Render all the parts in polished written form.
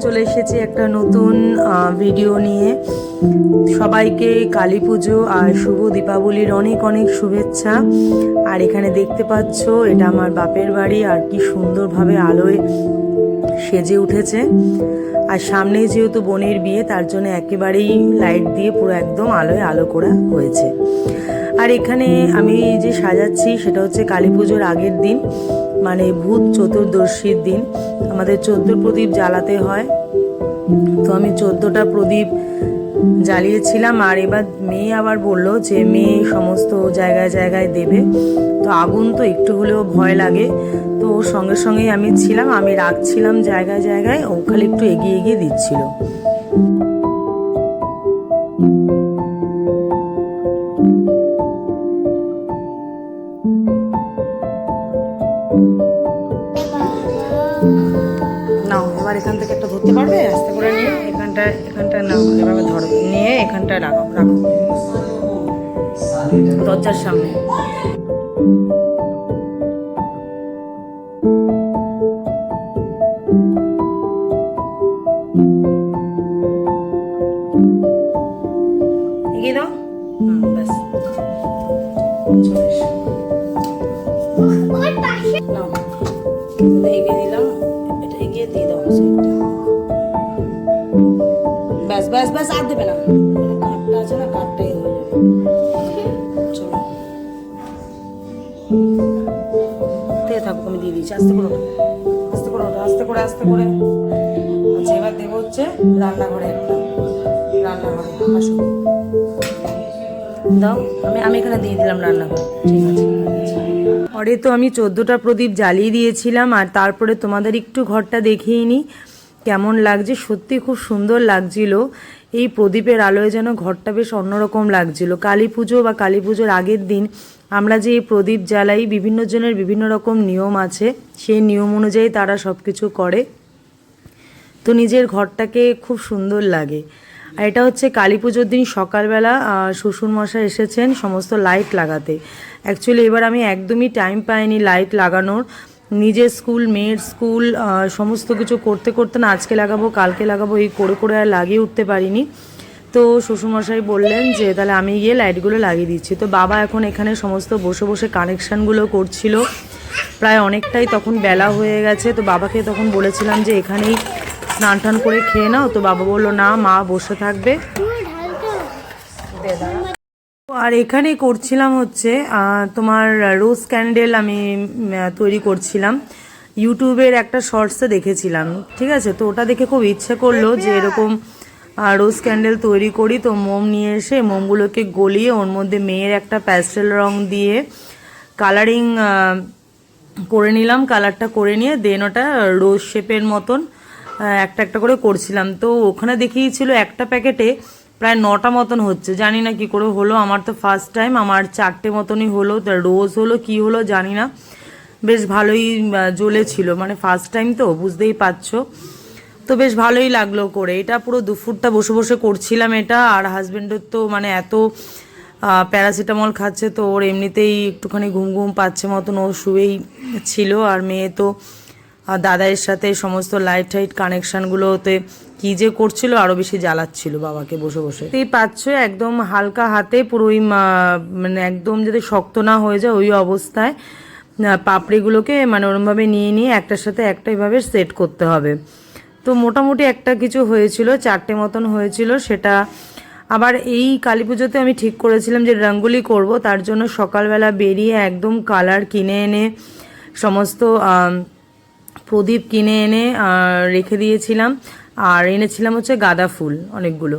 চলে এসেছি একটা নতুন ভিডিও নিয়ে। সবাইকে কালী পুজো আর শুভ দীপাবলির অনেক অনেক শুভেচ্ছা। আর এখানে দেখতে পাচ্ছ এটা আমার বাপের বাড়ি, আর কি সুন্দরভাবে আলোয় সেজে উঠেছে। আর সামনে যেহেতু বোনের বিয়ে, তার জন্য একেবারেই লাইট দিয়ে পুরো একদম আলোয় আলো করা হয়েছে। আর এখানে আমি যে সাজাচ্ছি সেটা হচ্ছে কালী পুজোর আগের দিন, মানে ভূত চতুর্দশীর দিন আমাদের 14 প্রদীপ জ্বালাতে হয়। তো আমি 14টা প্রদীপ জ্বালিয়েছিলাম। আর এবার মেয়ে আবার বললো যে মেয়ে সমস্ত জায়গায় জায়গায় দেবে, তো আগুন তো একটু হলেও ভয় লাগে। তো ওর সঙ্গে সঙ্গেই আমি ছিলাম, আমি রাখছিলাম জায়গায় জায়গায়, ও খালি একটু এগিয়ে এগিয়ে দিচ্ছিল। নাও এবার এখান থেকে একটা ধরতে পারবে, আস্তে করে নিয়ে এখানটা নাও, এভাবে ধরো, নিয়ে এখানটায় রাখো রাখো দরজার সামনে। এগিয়ে দাও, ব্যাস চলে এসো। নাও এগিয়ে দিলাম, এটা এগিয়ে দিয়ে দাও সাইডটা। ব্যাস ব্যাস ব্যাস, আর দেবে না, কাঠটা আছে না, কাঠটাই হয়ে যাবে। চলো থাকুক, আমি দিয়ে দিচ্ছি। আস্তে করে ওঠো, আস্তে করে ওঠো, আস্তে করে আস্তে করে। আচ্ছা এবার দেবো হচ্ছে রান্নাঘরে একটা, রান্নাঘরে আসো দাও, আমি এখানে দিয়ে দিলাম রান্নাঘর। ঠিক আছে, পরে তো আমি 14টা প্রদীপ জ্বালিয়ে দিয়েছিলাম। আর তারপরে তোমাদের একটু ঘরটা দেখিয়ে নিই কেমন লাগছে। সত্যি খুব সুন্দর লাগছিল, এই প্রদীপের আলোয় যেন ঘরটা বেশ অন্যরকম লাগছিল। কালী পুজো বা কালী পুজোর আগের দিন আমরা যে এই প্রদীপ জ্বালাই, বিভিন্ন জনের বিভিন্ন রকম নিয়ম আছে, সেই নিয়ম অনুযায়ী তারা সব কিছু করে। তো নিজের ঘরটাকে খুব সুন্দর লাগে। আর এটা হচ্ছে কালী পুজোর দিন সকালবেলা শ্বশুরমশাই এসেছেন সমস্ত লাইট লাগাতে। অ্যাকচুয়ালি এবার আমি একদমই টাইম পাইনি লাইট লাগানোর। নিজের স্কুল, মেয়ের স্কুল, সমস্ত কিছু করতে করতে না, আজকে লাগাবো কালকে লাগাবো এই করে করে আর লাগিয়ে উঠতে পারিনি। তো শ্বশুরমশাই বললেন যে তাহলে আমি গিয়ে লাইটগুলো লাগিয়ে দিচ্ছি। তো বাবা এখন এখানে সমস্ত বসে বসে কানেকশানগুলো করছিল। প্রায় অনেকটাই তখন বেলা হয়ে গেছে। তো বাবাকে তখন বলেছিলাম যে এখানেই স্নান টান করে খেয়ে নাও। তো বাবা বললো না মা বসে থাকবে। আর এখানে করছিলাম হচ্ছে তোমার রোজ ক্যান্ডেল আমি তৈরি করছিলাম। ইউটিউবের একটা শর্টসে দেখেছিলাম, ঠিক আছে। তো ওটা দেখে খুব ইচ্ছে করলো যে এরকম রোজ ক্যান্ডেল তৈরি করি। তো মোম নিয়ে এসে মোমগুলোকে গলিয়ে ওর মধ্যে মেয়ের একটা প্যাস্টেল রং দিয়ে কালারিং করে নিলাম। কালারটা করে নিয়ে দেন ওটা রোজ শেপের মতন একটা একটা করে করছিলাম। তো ওখানে দেখিয়েছিল একটা প্যাকেটে প্রায় 9টা মতন হচ্ছে, জানি না কি করে হলো। আমার তো ফার্স্ট টাইম, আমার 4টে মতনই হলো। রোজ হলো কি হলো জানি না, বেশ ভালোই জ্বলেছিল, মানে ফার্স্ট টাইম তো বুঝতেই পারছো। তো বেশ ভালোই লাগলো করে। এটা পুরো দুপুরটা বসে বসে করছিলাম এটা। আর হাজবেন্ডের তো মানে এত প্যারাসিটামল খাচ্ছে, তো ওর এমনিতেই একটুখানি ঘুম ঘুম পাচ্ছে মতন ও শুয়েই ছিল। আর মেয়ে তো দাদাইয়ের সাথে সমস্ত লাইট টাইট কানেকশানগুলোতে কী যে করছিল, আরও বেশি জ্বালাচ্ছিল বাবাকে বসে বসে। এই পাচ্ছ একদম হালকা হাতে পুরোই মানে একদম যাতে শক্ত না হয়ে যায় ওই অবস্থায় পাপড়িগুলোকে মানে ওরমভাবে নিয়ে নিয়ে একটার সাথে একটা এভাবে সেট করতে হবে। তো মোটামুটি একটা কিছু হয়েছিল, 4টে মতন হয়েছিল। সেটা আবার এই কালী পুজোতে আমি ঠিক করেছিলাম যে রঙ্গোলি করব, তার জন্য সকালবেলা বেরিয়ে একদম কালার কিনে এনে সমস্ত প্রদীপ কিনে এনে রেখে দিয়েছিলাম। আর এনেছিলাম হচ্ছে গাঁদা ফুল অনেকগুলো।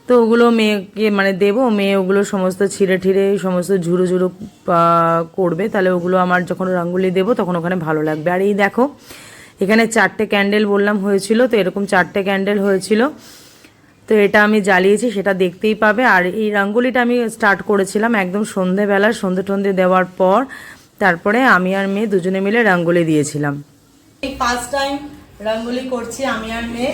তো ওগুলো মেয়েকে মানে দেবো, মেয়ে ওগুলো সমস্ত ছিঁড়ে ঠিড়ে সমস্ত ঝুরো ঝুরো করবে, তাহলে ওগুলো আমার যখন রঙ্গোলি দেবো তখন ওখানে ভালো লাগবে। আর এই দেখো এখানে 4টে ক্যান্ডেল বললাম হয়েছিল, তো এরকম 4টে ক্যান্ডেল হয়েছিল। তো এটা আমি জ্বালিয়েছি, সেটা দেখতেই পাবে। আর এই রঙ্গোলিটা আমি স্টার্ট করেছিলাম একদম সন্ধেবেলা, সন্ধে টন্ধে দেওয়ার পর তারপরে আমি আর মেয়ে দুজনে মিলে রঙ্গোলি দিয়েছিলাম। এই ফার্স্ট টাইম রঙ্গোলি করছি আমি আর মেয়ে।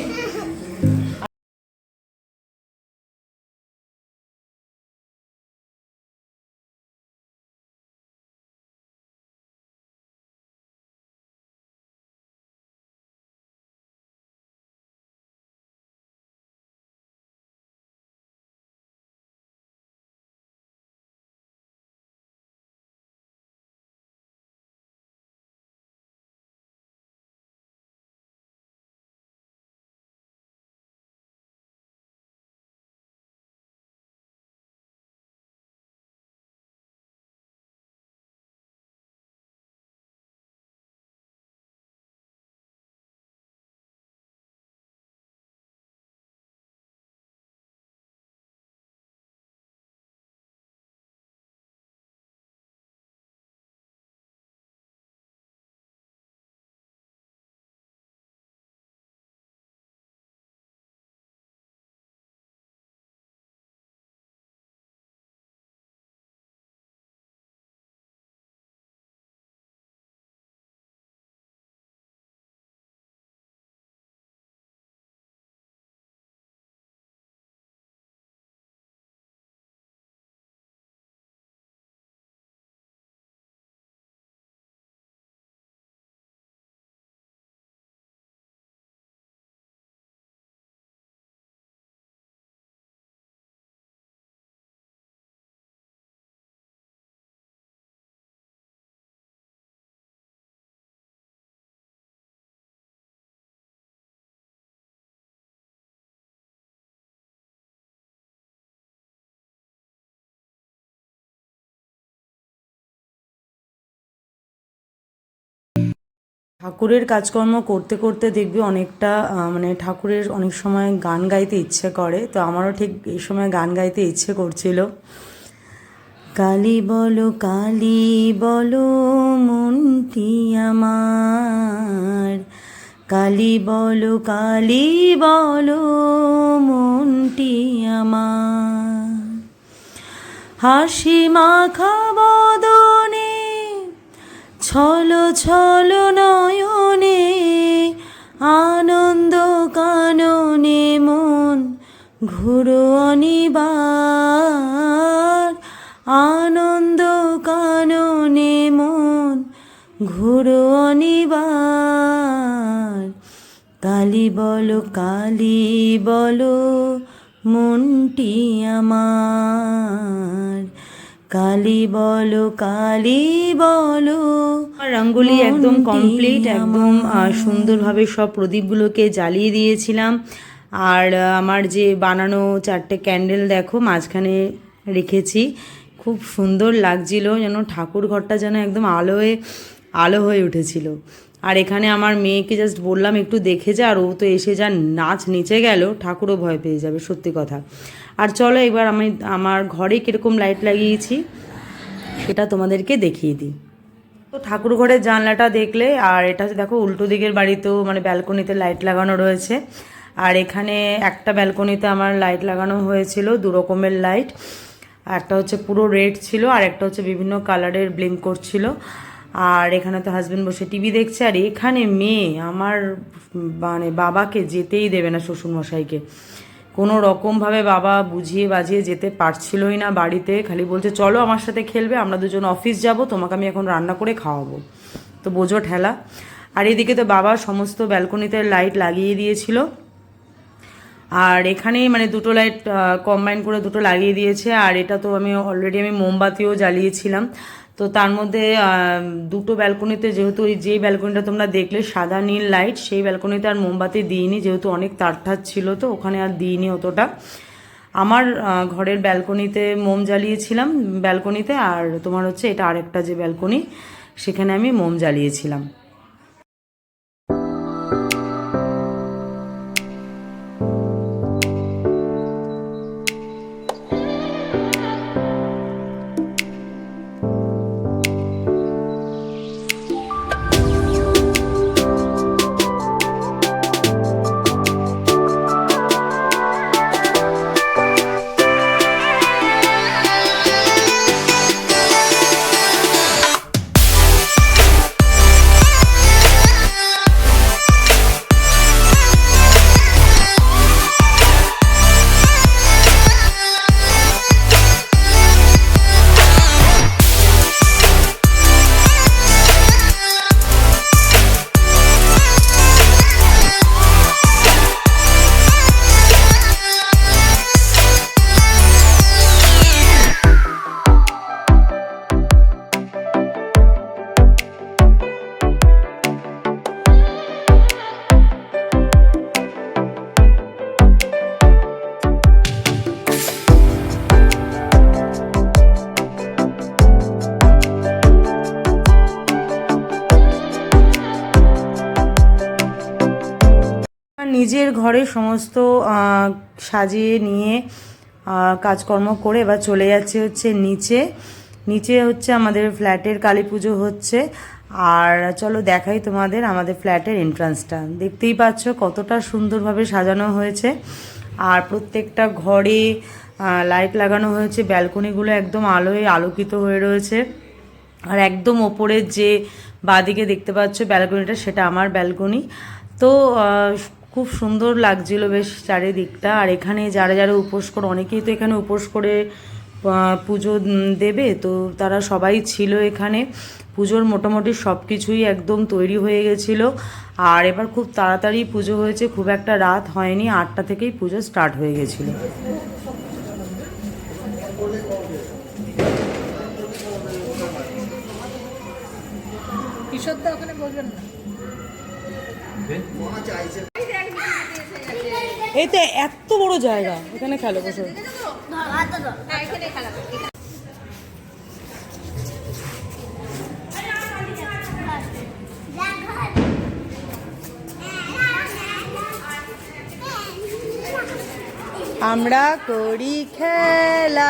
ঠাকুরের কাজকর্ম করতে করতে দেখবি অনেকটা মানে ঠাকুরের অনেক সময় গান গাইতে ইচ্ছে করে, তো আমারও ঠিক এই সময় গান গাইতে ইচ্ছে করছিল। কালী বলো মনটি আমার, কালী বলো মনটি আমার, হাসি মাখা বদনে ছলো ছলো নয়নে, আনন্দ কাননে মন ঘুরো অনিবার, আনন্দ কাননে মন ঘুরো অনিবার, কালী বলো মনটি আমার, কালী বলো রঙ্গোলি একদম কমপ্লিট, একদম সুন্দরভাবে সব প্রদীপগুলোকে জ্বালিয়ে দিয়েছিলাম। আর আমার যে বানানো 4টে ক্যান্ডেল দেখো মাঝখানে রেখেছি, খুব সুন্দর লাগছিল, যেন ঠাকুর ঘরটা যেন একদম আলো হয়ে উঠেছিল। আর এখানে আমার মেয়েকে জাস্ট বললাম একটু দেখে যা, আর ও তো এসে যা নাচ নিচে গেল, ঠাকুরও ভয় পেয়ে যাবে, সত্যি কথা। আর চলো এবার আমি আমার ঘরে কীরকম লাইট লাগিয়েছি সেটা তোমাদেরকে দেখিয়ে দিই। তো ঠাকুর ঘরের জানলাটা দেখলে, আর এটা দেখো উল্টো দিকের বাড়িতেও মানে ব্যালকনিতে লাইট লাগানো রয়েছে। আর এখানে একটা ব্যালকনিতে আমার লাইট লাগানো হয়েছিল, 2 রকমের লাইট, একটা হচ্ছে পুরো রেড ছিল, আর একটা হচ্ছে বিভিন্ন কালারের ব্লিঙ্ক করছিল। আর এখানে তো হাজব্যান্ড বসে টিভি দেখছে, আর এখানে মেয়ে আমার মানে বাবাকে যেতেই দেবে না, শ্বশুরমশাইকে কোনো রকমভাবে বাবা বুঝিয়ে বাজিয়ে যেতে পারছিলই না বাড়িতে, খালি বলছে চলো আমার সাথে খেলবে, আমরা দুজন অফিস যাব, তোমাকে আমি এখন রান্না করে খাওয়াবো, তো বোঝো ঠেলা। আর এদিকে তো বাবা সমস্ত ব্যালকনিতে লাইট লাগিয়ে দিয়েছিল, আর এখানেই মানে 2টো লাইট কম্বাইন করে 2টো লাগিয়ে দিয়েছে। আর এটা তো আমি অলরেডি মোমবাতিও জ্বালিয়েছিলাম, তো তার মধ্যে 2টো ব্যালকনিতে, যেহেতু যে ব্যালকনিটা তোমরা দেখলে সাদা নীল লাইট, সেই ব্যালকনিতে আর মোমবাতি দিইনি, যেহেতু অনেক তার ছিল, তো ওখানে আর দিইনি অতটা। আমার ঘরের ব্যালকনিতে মোম জ্বালিয়েছিলাম ব্যালকনিতে, আর তোমার হচ্ছে এটা আরেকটা যে ব্যালকনি সেখানে আমি মোম জ্বালিয়েছিলাম। নিজের ঘরে সমস্ত সাজিয়ে নিয়ে কাজকর্ম করে এবার চলে যাচ্ছে হচ্ছে নিচে হচ্ছে আমাদের ফ্ল্যাটের কালী পুজো হচ্ছে। আর চলো দেখাই তোমাদের আমাদের ফ্ল্যাটের এন্ট্রান্সটা, দেখতেই পাচ্ছ কতটা সুন্দরভাবে সাজানো হয়েছে। আর প্রত্যেকটা ঘরে লাইট লাগানো হয়েছে, ব্যালকনিগুলো একদম আলোয় আলোকিত হয়ে রয়েছে। আর একদম ওপরের যে বাঁদিকে দেখতে পাচ্ছ ব্যালকনিটা, সেটা আমার ব্যালকনি। তো খুব সুন্দর লাগছিল বেশ চারিদিকটা। আর এখানে যারা যারা উপোস করে, অনেকেই তো এখানে উপোস করে পুজো দেবে, তো তারা সবাই ছিল এখানে। পুজোর মোটামুটি সব কিছুই একদম তৈরি হয়ে গেছিলো। আর এবার খুব তাড়াতাড়ি পুজো হয়েছে, খুব একটা রাত হয়নি, 8টা থেকেই পুজো স্টার্ট হয়ে গেছিলো। কিশোরদা ওখানে বলবেন না, এই তো এত বড় জায়গা, এখানে খেলো বসে। আমরা করি খেলা।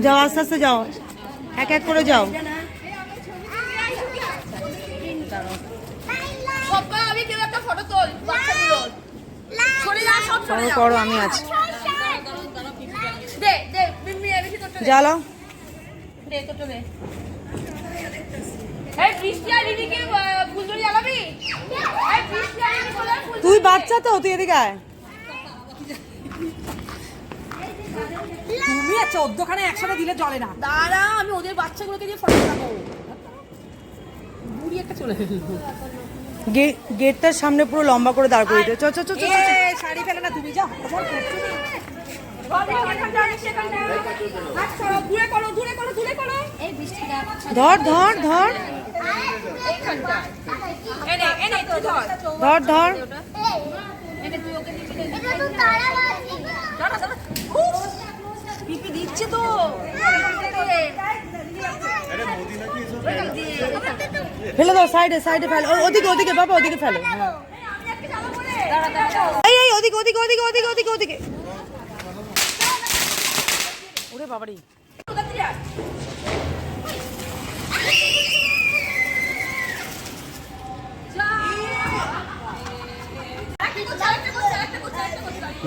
যাও আস্তে আস্তে যাও, এক এক করে যাও। করো, আমি আছি। জ্বালাও। তুই বাচ্চা তো, তুই এদিকে আয়। তুমি আর 14খানে একসাথে দিলে চলে না। দাঁড়া, আমি ওদের বাচ্চাগুলোকে দিয়ে ফটো লাগাবো। বুড়ি একটা চলে গেল। গেটটার সামনে পুরো লম্বা করে দাঁড় করিয়ে দে। চ চ চ চ। শাড়ি ফেলে না, তুমি যাও। ধর ধর ধর ধর ধর। পিপি দিচ্ছে তো। ফেলে দাও, সাইডে সাইডে ফেলো। ওদিকে ওদিকে বাবা, ওদিকে ফেলো। এই এই ওদিকে ওদিকে ওদিকে ওদিকে ওদিকে ওদিকে। ওরে বাবারে।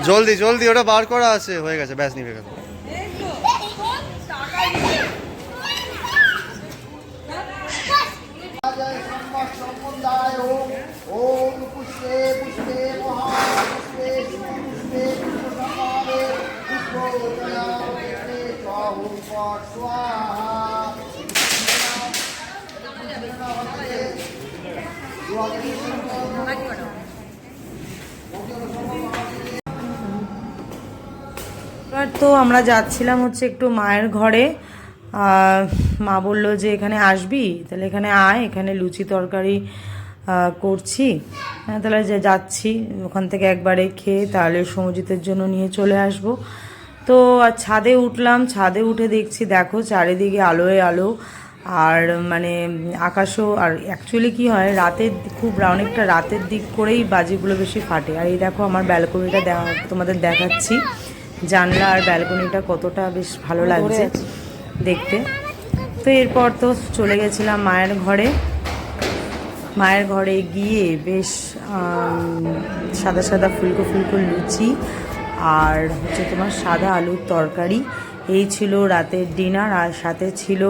জলদি জলদি, ওটা বার করা আছে, হয়ে গেছে, ব্যাস নিভে গেল। এবার তো আমরা যাচ্ছিলাম হচ্ছে একটু মায়ের ঘরে। মা বললো যে এখানে আসবি, তাহলে এখানে আয়, এখানে লুচি তরকারি করছি। তাহলে যাচ্ছি, ওখান থেকে একবারে খেয়ে তাহলে সমজিতের জন্য নিয়ে চলে আসব। তো ছাদে উঠলাম, ছাদে উঠে দেখছি দেখো চারিদিকে আলোয় আলো, আর মানে আকাশও। আর অ্যাকচুয়ালি কি হয়, রাতের খুব অনেকটা রাতের দিক করেই বাজিগুলো বেশি ফাটে। আর এই দেখো আমার ব্যালকনিটা তোমাদের দেখাচ্ছি, জানলা আর ব্যালকনিটা কতটা বেশ ভালো লাগছে দেখতে। তো এরপর তো চলে গেছিলাম মায়ের ঘরে। মায়ের ঘরে গিয়ে বেশ সাদা সাদা ফুলকো ফুলকো লুচি আর হচ্ছে তোমার সাদা আলুর তরকারি, এই ছিল রাতের ডিনার। আর সাথে ছিল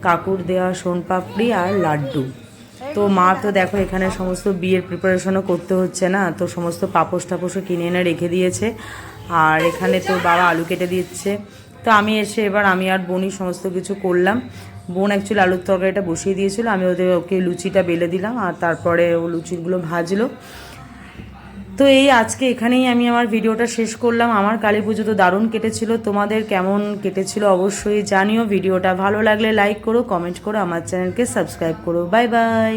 কাকুর দেওয়া সোনপাপড়ি আর লাড্ডু। তো মা তো দেখো এখানে সমস্ত বিয়ের প্রিপারেশনও করতে হচ্ছে না, তো সমস্ত পাপোশ টাপোশও কিনে এনে রেখে দিয়েছে। আর এখানে তো বাবা আলু কেটে দিচ্ছে। তো আমি এসে এবার আমি আর বোনই সমস্ত কিছু করলাম। বোন অ্যাকচুয়ালি আলুর তরকারিটা বসিয়ে দিয়েছিল, আমি ওকে লুচিটা বেলে দিলাম, আর তারপরে ও লুচিগুলো ভাজলো। তো এই আজকে এখানেই আমি আমার ভিডিওটা শেষ করলাম। আমার কালী পুজো তো দারুণ কেটেছিল, তোমাদের কেমন কেটেছিল অবশ্যই জানিও। ভিডিওটা ভালো লাগলে লাইক করো, কমেন্ট করো, আমার চ্যানেলকে সাবস্ক্রাইব করো। Bye bye.